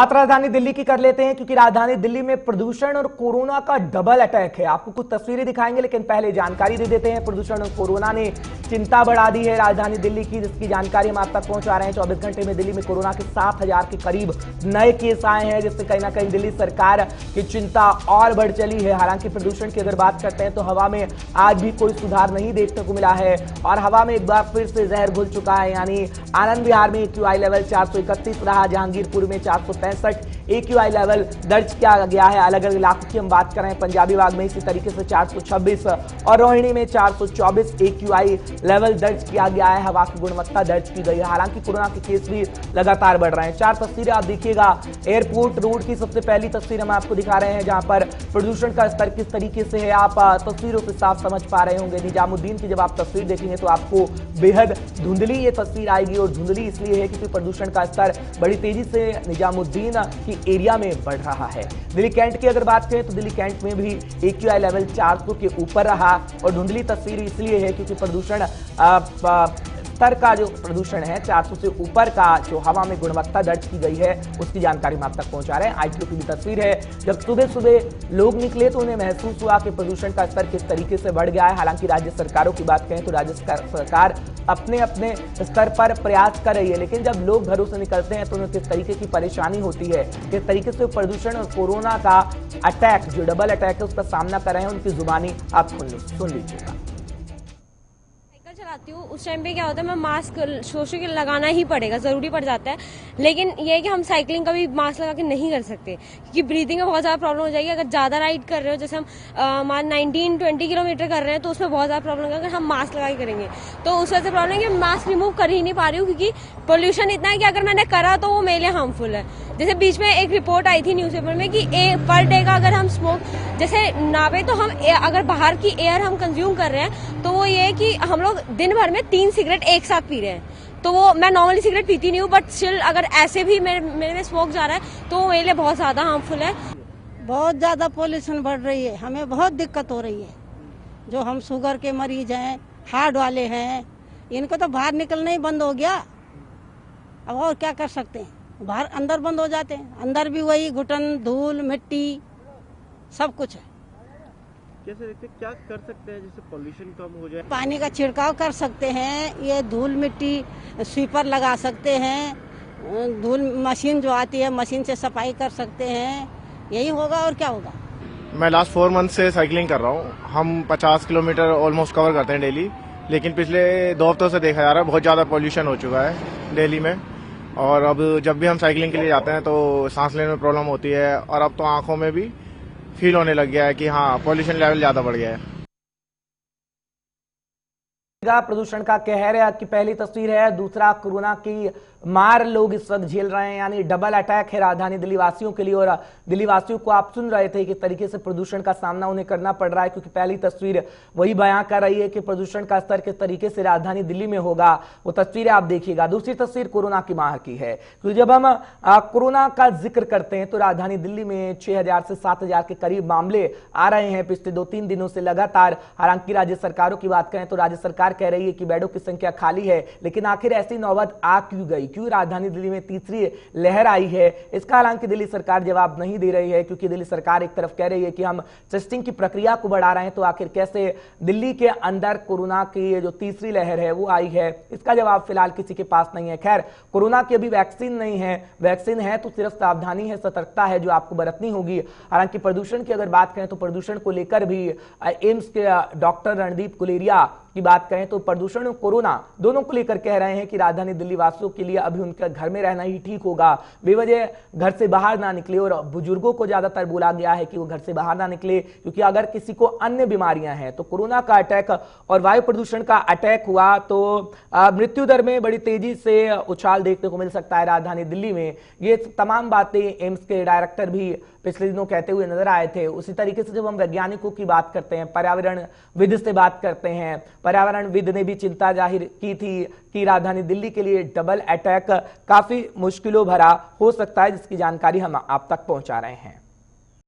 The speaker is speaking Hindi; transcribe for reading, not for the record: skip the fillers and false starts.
बात राजधानी दिल्ली की कर लेते हैं, क्योंकि राजधानी दिल्ली में प्रदूषण और कोरोना का डबल अटैक है। आपको कुछ तस्वीरें दिखाएंगे, लेकिन पहले जानकारी दे देते हैं। प्रदूषण और कोरोना ने चिंता बढ़ा दी है राजधानी दिल्ली की, जिसकी जानकारी हम आप तक पहुंचा रहे हैं। 24 घंटे में दिल्ली में कोरोना के 7,000 के करीब नए केस आए हैं, जिससे कहीं ना कहीं दिल्ली सरकार की चिंता और बढ़ चली है। हालांकि प्रदूषण की अगर बात करते हैं तो हवा में आज भी कोई सुधार नहीं देखने को मिला है और हवा में एक बार फिर से जहर घुल चुका है। यानी आनंद विहार में AQI लेवल 431 रहा, जहांगीरपुर में 465 AQI लेवल दर्ज किया गया है। अलग अलग इलाकों की हम बात करें, पंजाबी बाग में इसी तरीके से 426 और रोहिणी में 424 AQI लेवल दर्ज किया गया है। हवा की गुणवत्ता दर्ज की गई है। हालांकि कोरोना के केस भी लगातार बढ़ रहे हैं। 4 तस्वीरें आप देखिएगा एयरपोर्ट रोड की। सबसे पहली तस्वीर हम आपको दिखा रहे हैं, जहां पर प्रदूषण का स्तर किस तरीके से है, आप तस्वीरों से साफ समझ पा रहे होंगे। निजामुद्दीन की जब आप तस्वीर देखेंगे तो आपको बेहद धुंधली ये तस्वीर आएगी, और धुंधली इसलिए है क्योंकि प्रदूषण का स्तर बड़ी तेजी से निजामुद्दीन की एरिया में बढ़ रहा है। दिल्ली कैंट की अगर बात करें तो दिल्ली कैंट में भी AQI लेवल 400 के ऊपर रहा, और धुंधली तस्वीर इसलिए है क्योंकि प्रदूषण स्तर का जो प्रदूषण है 400 से ऊपर का जो हवा में गुणवत्ता दर्ज की गई है, उसकी जानकारी हम आप तक पहुंचा रहे हैं। ITO की भी तस्वीर है, जब सुबह सुबह लोग निकले तो उन्हें महसूस हुआ कि प्रदूषण का स्तर किस तरीके से बढ़ गया है। हालांकि राज्य सरकारों की बात करें तो राज्य सरकार अपने अपने स्तर पर प्रयास कर रही है, लेकिन जब लोग घरों से निकलते हैं तो उन्हें किस तरीके की परेशानी होती है, किस तरीके से प्रदूषण और कोरोना का अटैक जो डबल अटैक है उसका सामना कर रहे हैं, उनकी जुबानी आप सुन लीजिएगा। चलाती हूँ उस टाइम पे क्या होता है, मैं मास्क सोचती हूँ कि लगाना ही पड़ेगा, जरूरी पड़ जाता है। लेकिन ये है कि हम साइकिलिंग कभी मास्क लगा के नहीं कर सकते, क्योंकि ब्रीथिंग में बहुत ज्यादा प्रॉब्लम हो जाएगी। अगर ज्यादा राइड कर रहे हो, जैसे हम मान 19-20 किलोमीटर कर रहे हैं, तो उसमें बहुत ज्यादा प्रॉब्लम होगा। अगर हम मास्क लगा के करेंगे तो उस वजह से प्रॉब्लम है कि मास्क रिमूव कर ही नहीं पा रही हूँ, क्योंकि पोल्यूशन इतना है कि अगर मैंने करा तो वो मेरे लिए हार्मफुल है। जैसे बीच में एक रिपोर्ट आई थी न्यूज़पेपर में कि पर डे का अगर हम स्मोक जैसे नावे, तो हम अगर बाहर की एयर हम कंज्यूम कर रहे हैं तो वो ये है कि हम लोग दिन भर में 3 सिगरेट एक साथ पी रहे हैं। तो वो मैं नॉर्मली सिगरेट पीती नहीं हूँ, बट स्टिल अगर ऐसे भी मेरे में स्मोक जा रहा है तो वो मेरे लिए बहुत ज्यादा हार्मफुल है। बहुत ज्यादा पॉल्यूशन बढ़ रही है, हमें बहुत दिक्कत हो रही है। जो हम शुगर के मरीज हैं, हार्ट वाले हैं, इनको तो बाहर निकलना ही बंद हो गया। अब और क्या कर सकते हैं, बाहर अंदर बंद हो जाते हैं, अंदर भी वही घुटन, धूल, मिट्टी सब कुछ है। कैसे देखते, क्या कर सकते हैं जिससे पोल्यूशन कम हो जाए? पानी का छिड़काव कर सकते हैं, ये धूल मिट्टी स्वीपर लगा सकते हैं, धूल मशीन जो आती है मशीन से सफाई कर सकते हैं, यही होगा और क्या होगा। मैं लास्ट 4 मंथ से साइकिलिंग कर रहा हूँ। हम 50 किलोमीटर ऑलमोस्ट कवर करते हैं डेली, लेकिन पिछले 2 हफ्तों से देखा जा रहा है बहुत ज़्यादा पोल्यूशन हो चुका है दिल्ली में। और अब जब भी हम साइकिलिंग के लिए जाते हैं तो सांस लेने में प्रॉब्लम होती है, और अब तो आंखों में भी फील होने लग गया है कि हाँ पॉल्यूशन लेवल ज़्यादा बढ़ गया है। प्रदूषण का कहर है की पहली तस्वीर है। दूसरा, कोरोना की मार लोग इस वक्त झेल रहे हैं, यानी डबल अटैक है राजधानी दिल्ली वासियों के लिए। और दिल्ली वासियों को आप सुन रहे थे कि तरीके से प्रदूषण का सामना उन्हें करना पड़ रहा है, क्योंकि पहली तस्वीर वही बयां कर रही है कि प्रदूषण का स्तर किस तरीके से राजधानी दिल्ली में होगा, वो तस्वीरें आप देखिएगा। दूसरी तस्वीर कोरोना की मार की है, क्योंकि जब हम कोरोना का जिक्र करते हैं तो राजधानी दिल्ली में 6,000 से 7,000 के करीब मामले आ रहे हैं पिछले 2-3 दिनों से लगातार। हालांकि राज्य सरकारों की बात करें तो राज्य सरकार कह रही है कि बेडों की संख्या खाली है, लेकिन आखिर ऐसी नौबत आ क्यों गई, क्यों राजधानी दिल्ली में तीसरी लहर आई है, इसका हालांकि दिल्ली सरकार जवाब नहीं दे रही है। क्योंकि दिल्ली सरकार एक तरफ कह रही है कि हम टेस्टिंग की प्रक्रिया को बढ़ा रहे हैं, तो आखिर कैसे दिल्ली के अंदर कोरोना की जो तीसरी लहर है वो आई है, इसका जवाब फिलहाल किसी के पास नहीं है। खैर, कोरोना की अभी वैक्सीन नहीं है, वैक्सीन है तो सिर्फ सावधानी है, सतर्कता है जो आपको बरतनी होगी। हालांकि प्रदूषण की अगर बात करें तो प्रदूषण को लेकर भी एम्स के डॉक्टर रणदीप गुलेरिया की बात करें तो प्रदूषण और कोरोना दोनों को लेकर कह रहे हैं कि राजधानी दिल्ली वासियों के लिए अभी उनका घर में रहना ही ठीक होगा, बेवजह घर से बाहर ना निकले। और बुजुर्गों को ज्यादातर बोला गया है कि वो घर से बाहर ना निकले, क्योंकि अगर किसी को अन्य बीमारियां हैं तो कोरोना का अटैक और वायु प्रदूषण का अटैक हुआ तो मृत्यु दर में बड़ी तेजी से उछाल देखने को मिल सकता है राजधानी दिल्ली में। ये तमाम बातें एम्स के डायरेक्टर भी पिछले दिनों कहते हुए नजर आए थे। उसी तरीके से जब हम वैज्ञानिकों की बात करते हैं, पर्यावरणविद से बात करते हैं, पर्यावरणविद ने भी चिंता जाहिर की थी कि राजधानी दिल्ली के लिए डबल अटैक काफी मुश्किलों भरा हो सकता है, जिसकी जानकारी हम आप तक पहुंचा रहे हैं।